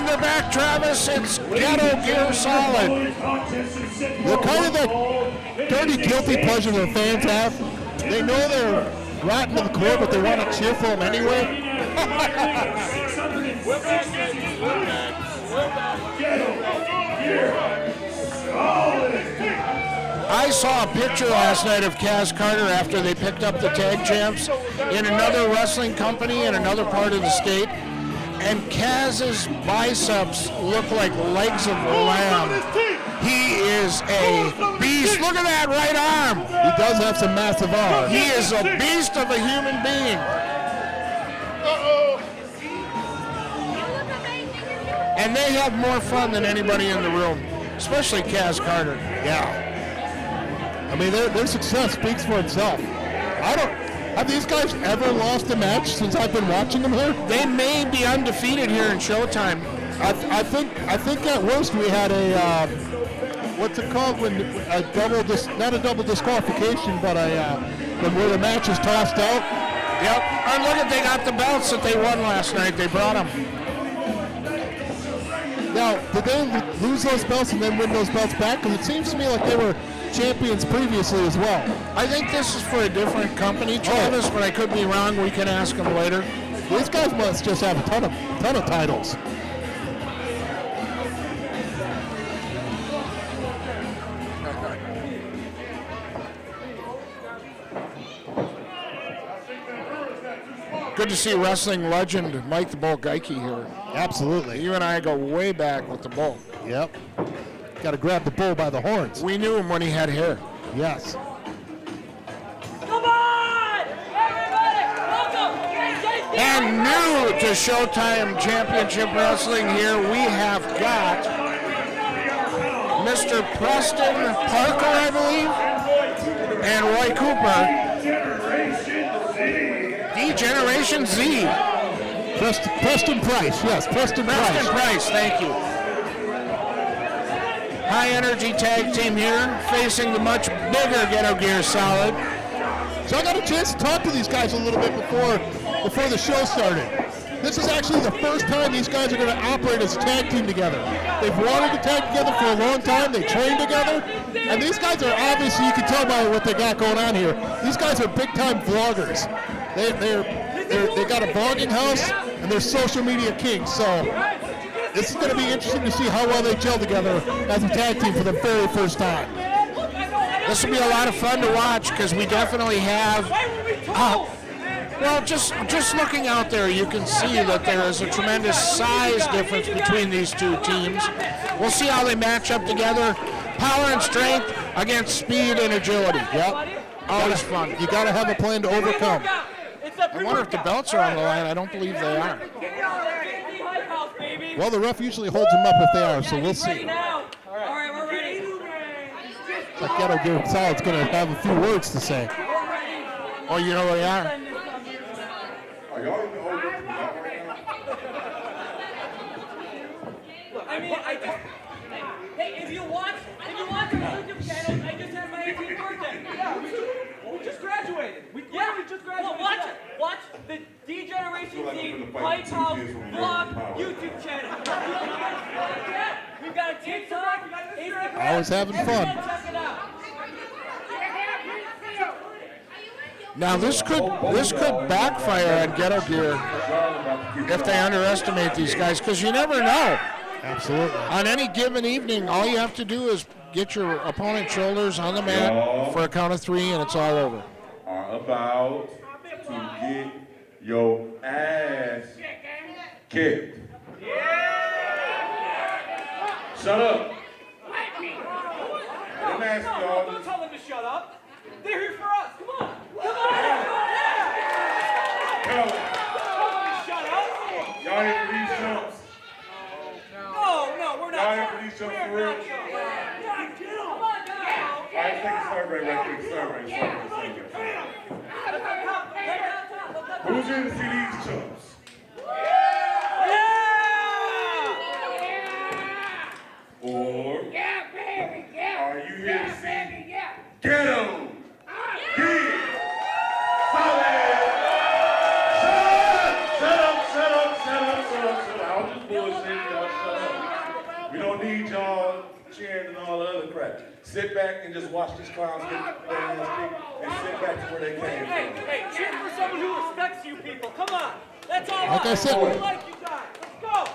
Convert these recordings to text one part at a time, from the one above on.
And they're back, Travis. It's Ghetto Gear Solid. They're kind of that dirty, guilty pleasure the fans have. They know they're rotten to the core, but they want to cheer for them anyway. I saw a picture last night of Karter after they picked up the tag champs in another wrestling company in another part of the state, and Kaz's biceps look like legs of lamb. He is a beast. Look at that right arm. He does have some massive arms. He is a beast of a human being. And they have more fun than anybody in the room, especially Karter. Yeah. I mean, their success speaks for itself. Have these guys ever lost a match since I've been watching them here? They may be undefeated here in Showtime. I think at worst we had a what's it called when not a double disqualification, but where the match is tossed out. Yep. And look at, they got the belts that they won last night. They brought them. Now, did they lose those belts and then win those belts back? Because it seems to me like they were champions previously as well. I think this is for a different company, Travis, but I could be wrong. We can ask them later. These guys must just have a ton of titles. Good to see wrestling legend Mike the Bull Geike here. Absolutely. You and I go way back with the Bull. Yep. Got to grab the bull by the horns. We knew him when he had hair. Yes. Come on! Everybody, welcome! And new to Showtime Championship Wrestling here, we have got Mr. Preston Parker, I believe, and Roy Cooper. Generation Z. Preston Price, yes, Preston Price, thank you. High energy tag team here, facing the much bigger Ghetto Gear Solid. So I got a chance to talk to these guys a little bit before the show started. This is actually the first time these guys are going to operate as a tag team together. They've wanted to tag together for a long time. They train together. And these guys are obviously, you can tell by what they got going on here, these guys are big-time vloggers. They got a vlogging house, and they're social media kings. So this is going to be interesting to see how well they gel together as a tag team for the very first time. This will be a lot of fun to watch because we definitely have... well, just looking out there, you can see that there is a tremendous size difference between these two teams. We'll see how they match up together. Power and strength against speed and agility. Yep. Always fun. You got to have a plan to overcome. I wonder if the belts are on the line. I don't believe they are. Well, the ref usually holds them up if they are, so we'll see. All right, we're ready. Like Ghetto Gear Solid's going to have a few words to say. Oh, you know where they are? Hey, if you watch the YouTube channel, I just had my 18th birthday. Yeah, we just graduated. We just graduated. Well, watch the D-Generation Z White House vlog YouTube channel. We've got a TikTok, Instagram. Always having fun. Check it out. Now this could backfire on Ghetto Gear if they underestimate these guys, because you never know. Absolutely. On any given evening, all you have to do is get your opponent's shoulders on the mat for a count of 3, and it's all over. Are about to get your ass kicked. Shut up. Don't tell them to shut up. They're here for us. Come on. Come on. Shut up. Y'all here for these jumps? No, we're not. Y'all here for these jumps for real? Alright, take a survey right quick. Survey. Who's here to see these jumps? Or are you here to see Ghetto Gear Solid? Shut up. I was just bullshitting. need y'all cheering and all the other crap. Sit back and just watch these clowns get their ass kicked and sit back to where they came from. Hey, cheer for someone who respects you people. Come on. That's all. Like I said, we like you guys. Let's go.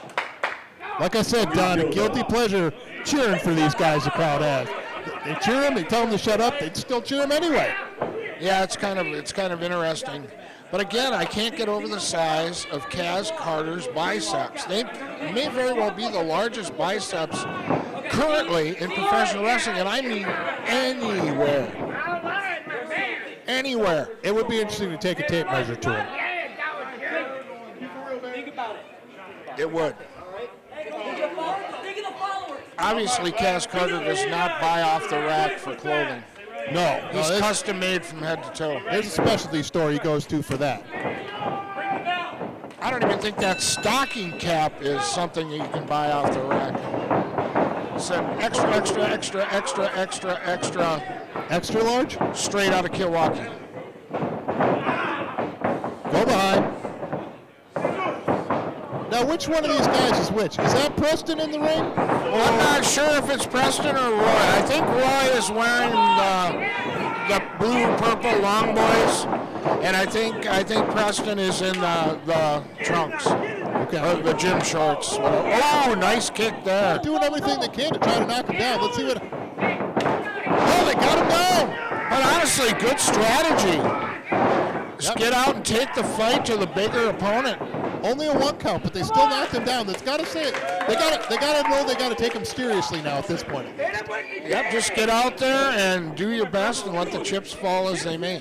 like I said, Don, a guilty pleasure cheering for these guys the crowd has. They cheer them, they tell them to shut up, they still cheer them anyway. Yeah, it's kind of interesting. But again, I can't get over the size of Kaz Karter's biceps. They may very well be the largest biceps currently in professional wrestling, and I mean anywhere. Anywhere. It would be interesting to take a tape measure to him. Think about it. It would. Think of the followers. Obviously, Kaz Karter does not buy off the rack for clothing. No, He's this- custom made from head to toe. there's a specialty store he goes to for that. I don't even think that stocking cap is something you can buy off the rack. It's an extra, extra, extra, extra, extra, extra, Extra large? straight out of Milwaukee. Go behind. Now, which one of these guys is which? Is that Preston in the ring? I'm not sure if it's Preston or Roy. I think Roy is wearing the blue-purple long boys, and I think Preston is in the trunks, or the gym shorts. Oh, nice kick there. They're doing everything they can to try to knock him down. Let's see what... Oh, they got him down! But honestly, good strategy. Just get out and take the fight to the bigger opponent. Only a 1 count, but they still knocked him down. That's got to say it. They got to know they got to take him seriously now at this point. Yep, just get out there and do your best and let the chips fall as they may.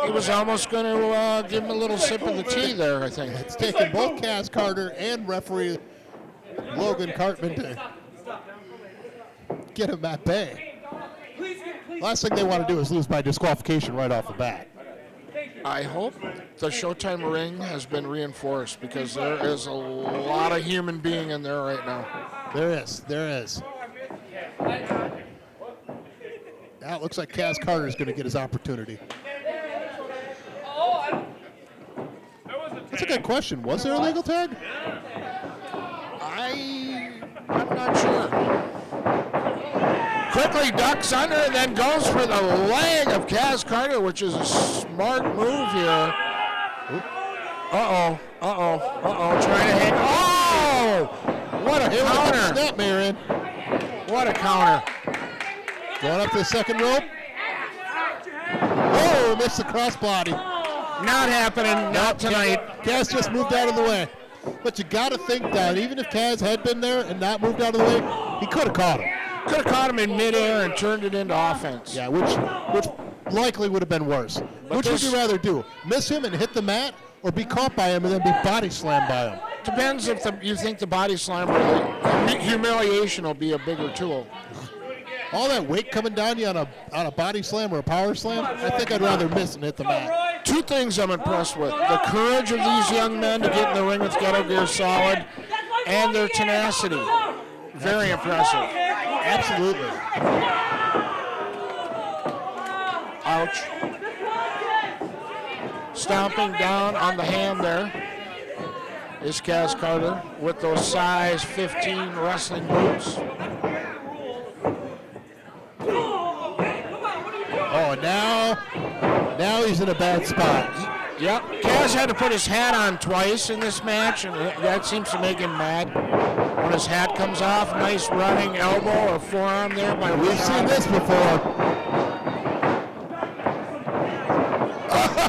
He was almost going to give him a little sip of the tea there, I think. It's taken both Kaz Karter and referee Logan Cartman to get him at bay. Last thing they want to do is lose by disqualification right off the bat. I hope the Showtime ring has been reinforced because there is a lot of human being in there right now. There is. Now it looks like Kaz Karter is going to get his opportunity. That's a good question. Was there a legal tag? I'm not sure. Quickly ducks under and then goes for the leg of Kaz Karter, which is a smart move here. Trying to hit. Oh! What a counter. Snapmare in. What a counter. Going up to the second rope. Oh, missed the crossbody. Not happening. Not tonight. Kaz just moved out of the way. But you got to think that even if Kaz had been there and not moved out of the way, he could have caught him. Could have caught him in midair and turned it into offense. Yeah, which likely would have been worse. Which would you rather do? Miss him and hit the mat, or be caught by him and then be body slammed by him? Depends if you think the body slam or the humiliation will be a bigger tool. All that weight coming down you on a body slam or a power slam, I think I'd rather miss and hit the mat. Two things I'm impressed with. The courage of these young men to get in the ring with Ghetto Gear Solid and their tenacity. Very impressive. Absolutely. Ouch. Stomping down on the hand there is Kaz Karter with those size 15 wrestling boots. Oh, now he's in a bad spot. Yep, Kaz had to put his hat on twice in this match, and that seems to make him mad. When his hat comes off, nice running elbow or forearm there by Rashaan. We've seen this before.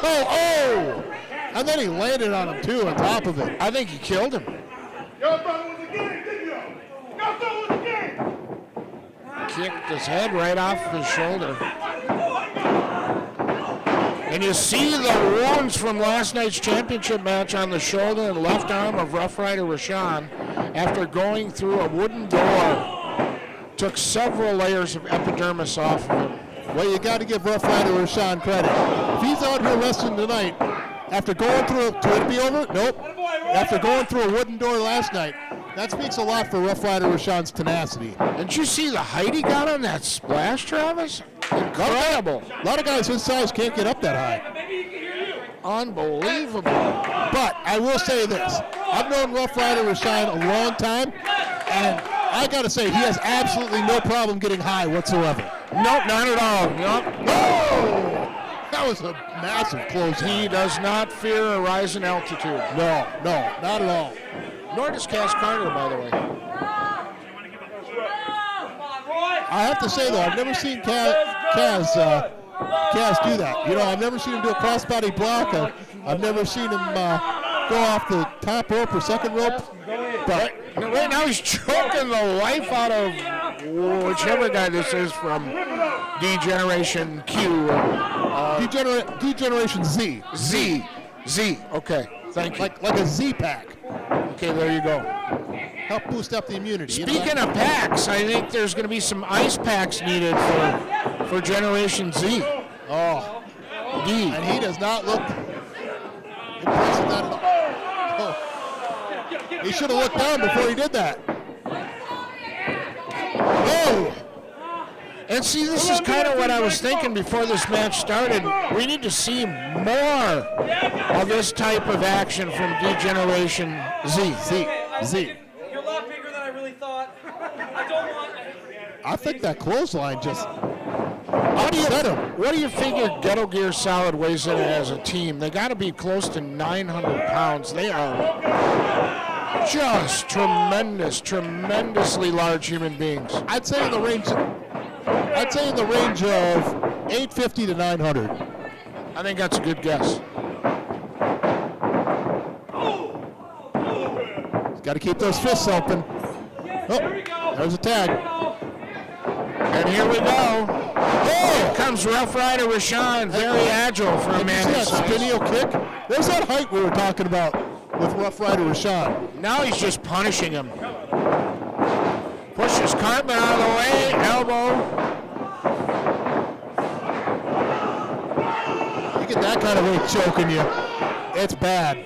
Oh! And then he landed on him, too, on top of it. I think he killed him. Y'all thought it was a game, didn't y'all? Y'all thought it was a game. Kicked his head right off of his shoulder. And you see the wounds from last night's championship match on the shoulder and left arm of Rough Ryder Rashaan after going through a wooden door. Took several layers of epidermis off of him. Well, you got to give Rough Ryder Rashaan credit. If he's out here wrestling tonight, after going through could it be over? Nope. After going through a wooden door last night, that speaks a lot for Rough Ryder Rashaan's tenacity. Did you see the height he got on that splash, Travis? Incredible. A lot of guys his size can't get up that high. Unbelievable. But I will say this. I've known Rough Ryder Rashaan a long time, and I got to say, he has absolutely no problem getting high whatsoever. Nope, not at all. Nope. Oh! That was a massive close. He does not fear a rise in altitude. No, not at all. Nor does Cass Karter, by the way. I have to say, though, I've never seen Kaz do that. You know, I've never seen him do a crossbody block. I've never seen him go off the top rope or second rope. But right now he's choking the life out of whichever guy this is from D-Generation Q. D-Generation Z. Z. Okay, thank you. Like a Z pack. Okay, there you go. Help boost up the immunity. Speaking of packs, I think there's going to be some ice packs needed for Generation Z. Oh, D. And he does not look impressive at all. Oh. He should have looked down before he did that. Oh! And see, this is kind of what I was thinking before this match started. We need to see more of this type of action from D-Generation Z. You're a lot bigger than I really thought. I don't want. I think that clothesline just upset him. What do you figure Ghetto Gear Solid weighs in as a team? They got to be close to 900 pounds. They are just tremendously large human beings. I'd say in the range of 850 to 900. I think that's a good guess. Got to keep those fists open. Oh, there's a tag. And here we go. Oh, here comes Rough Ryder Rashaan, very agile for a man his size. Spinio kick. There's that height we were talking about with Rough Ryder Rashaan. Now he's just punishing him. Pushes Cartman out of the way, elbow. You get that kind of weight choking you, it's bad.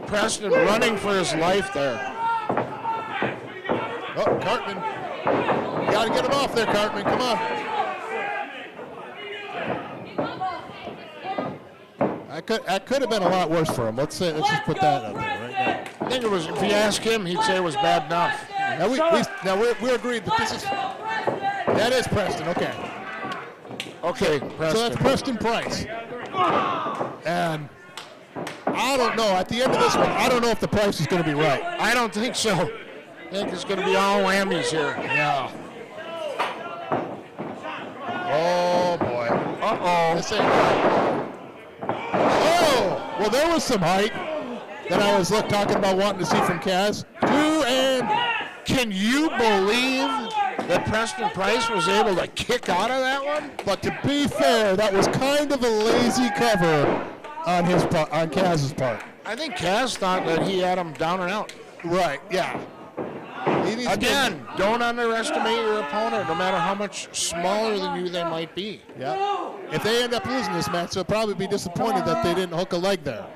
Preston running for his life there. Oh, Cartman. You got to get him off there, Cartman. Come on. That could have been a lot worse for him. Let's just put that out there right now. I think it was, if you ask him, he'd say it was bad enough. Now we agreed that this is, that is Preston, okay. Okay, Preston. So that's Preston Price. And I don't know, at the end of this one, I don't know if the price is going to be right. I don't think so. I think it's going to be all whammies here. Yeah. Oh, boy. Uh-oh. This ain't right. Oh, well, there was some height that I was talking about wanting to see from Kaz. Can you believe that Preston Price was able to kick out of that one? But to be fair, that was kind of a lazy cover on Kaz's part. I think Kaz thought that he had him down and out. Right, yeah. Again, don't underestimate your opponent, no matter how much smaller than you they might be. Yeah. If they end up losing this match, they'll probably be disappointed that they didn't hook a leg there.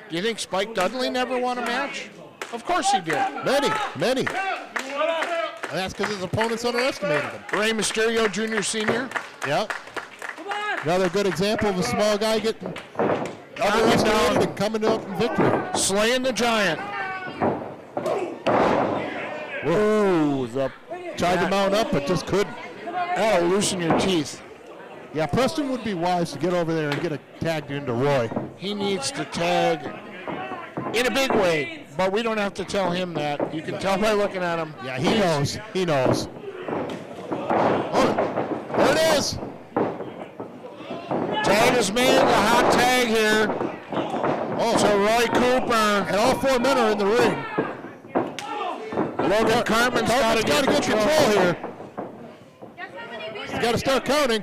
Do you think Spike Dudley never won a match? Of course he did. Many. And that's because his opponents underestimated him. Rey Mysterio Jr. Sr. Yep. Another good example of a small guy getting underestimated and coming up in victory. Slaying the Giant. Whoa, tried to mount up, but just couldn't. That'll loosen your teeth. Yeah, Preston would be wise to get over there and get a tag into Roy. He needs to tag in a big way, but we don't have to tell him that. You can tell by looking at him. Yeah, he knows. He knows. Oh, there it is. Tag is made, the hot tag here. Oh, so Roy Cooper. And all four men are in the ring. Logan Cartman's got to get control here. He's got to start counting.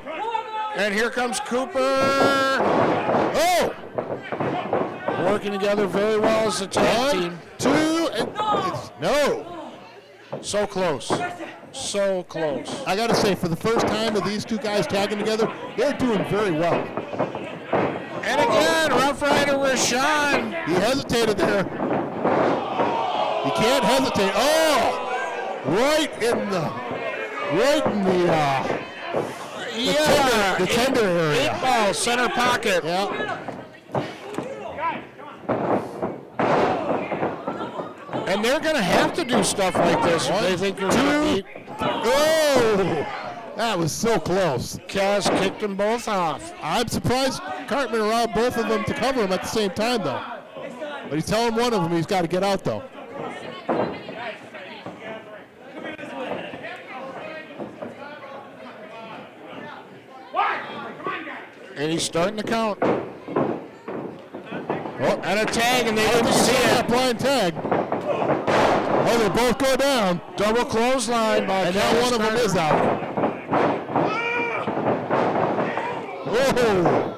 And here comes Cooper. Oh! Working together very well as a tag team. 2, and no. So close. So close. I got to say, for the first time of these two guys tagging together, they're doing very well. And again, Rough Ryder Rashaan. He hesitated there. He can't hesitate. Oh! Right Right in the tender area. 8-ball, center pocket. Yeah. And they're going to have to do stuff like this if they think you're going to beat. Oh! That was so close. Kaz kicked them both off. I'm surprised Cartman allowed both of them to cover him at the same time, though. But he's telling one of them he's got to get out, though. And he's starting to count. Oh, and a tag, and they didn't see it. Blind tag. Oh, they both go down. Double clothesline by and now one of them is out. Whoa!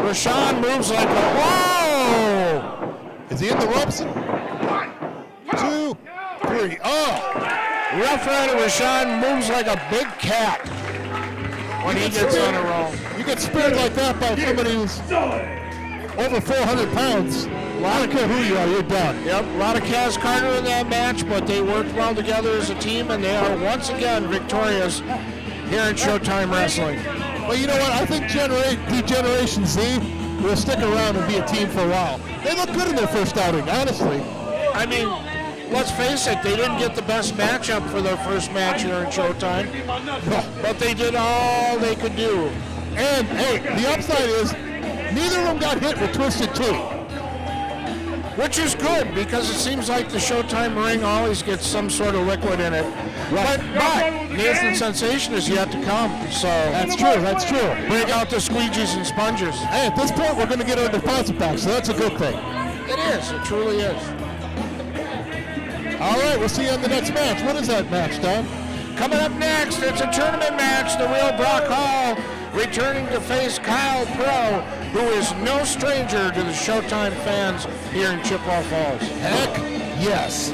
Rashaan moves like a whoa! Is he in the ropes? 1, 2, 3. Oh! Rough Rider Rashaan moves like a big cat when he gets on a roll. You get speared like that by somebody who's over 400 pounds. I don't care who you are, you're done. Yep, a lot of Kaz Karter in that match, but they worked well together as a team, and they are once again victorious here in Showtime Wrestling. Well, you know what? I think Degeneration Z will stick around and be a team for a while. They look good in their first outing, honestly. I mean, let's face it, they didn't get the best matchup for their first match here in Showtime, but they did all they could do. And, hey, the upside is neither of them got hit with Twisted Tea. Which is good, because it seems like the Showtime ring always gets some sort of liquid in it. But Nathan Sensation is yet to come, so... That's true. Break out the squeegees and sponges. Hey, at this point, we're going to get our deposit back, so that's a good thing. It is, it truly is. All right, we'll see you on the next match. What is that match, Tom? Coming up next, it's a tournament match. The real Brock Hall returning to face Kyle Pro, who is no stranger to the Showtime fans here in Chippewa Falls. Heck yes.